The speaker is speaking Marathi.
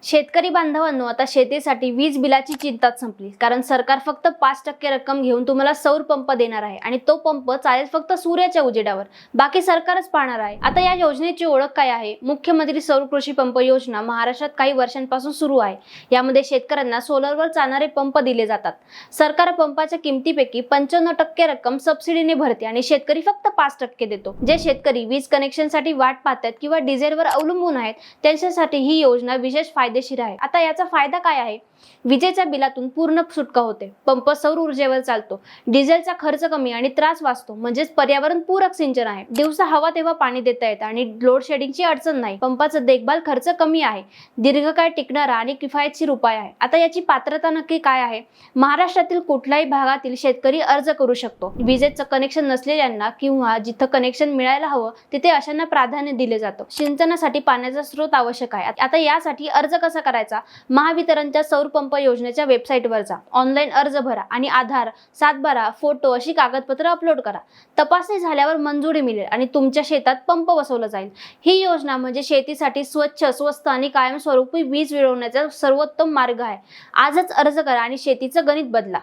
शेतकरी बांधवांनो, आता शेतीसाठी वीज बिलाची चिंताच संपली। कारण सरकार फक्त 5% रक्कम घेऊन तुम्हाला सौर पंप देणार आहे आणि तो पंप चालेल फक्त सूर्याच्या उजेडावर। बाकी सरकारच पाहणार आहे। आता या योजनेची ओळख काय आहे? मुख्यमंत्री सौर कृषी पंप योजना महाराष्ट्रात काही वर्षांपासून सुरू आहे। यामध्ये शेतकऱ्यांना सोलरवर चालणारे पंप दिले जातात। सरकार पंपाच्या किमतीपैकी 95% रक्कम सबसिडीने भरते आणि शेतकरी फक्त 5% देतो। जे शेतकरी वीज कनेक्शनसाठी वाट पाहतात किंवा डिझेलवर अवलंबून आहेत त्यांच्यासाठी ही योजना विशेष फायदेशीर आहे। आता याचा फायदा काय आहे? विजेच्या बिलातून पूर्ण सुटका होते। पंप सौर ऊर्जेवर चालतो। डिझेलचा खर्च कमी आणि त्रास वाचतो, म्हणजेच पर्यावरण पूरक सिंचन आहे। दिवसा हवा तेव्हा पाणी देता येतं आणि लोड शेडिंगची अडचण नाही। पंपाचा देखभाल खर्च कमी आहे। दीर्घकाळ टिकणारा आणि किफायतशीर उपाय आहे। आता याची पात्रता नक्की काय आहे? महाराष्ट्रातील कुठल्याही भागातील शेतकरी अर्ज करू शकतो। विजेचं कनेक्शन नसलेल्यांना किंवा जिथं कनेक्शन मिळायला हवं तिथे अशांना प्राधान्य दिले जातं। सिंचनासाठी पाण्याचा स्रोत आवश्यक आहे। आता यासाठी अर्ज कसा करायचा? महावितरणच्या सौर पंप योजनेच्या वेबसाईटवर जा, ऑनलाईन अर्ज भरा आणि आधार, सातबारा, फोटो अशी कागदपत्र अपलोड करा। तपासणी झाल्यावर मंजुरी मिळेल आणि तुमच्या शेतात पंप बसवला जाईल। ही योजना म्हणजे शेतीसाठी स्वच्छ, स्वस्त आणि कायमस्वरूपी वीज मिळवण्याचा सर्वोत्तम मार्ग आहे। आजच अर्ज करा आणि शेतीचं गणित बदला।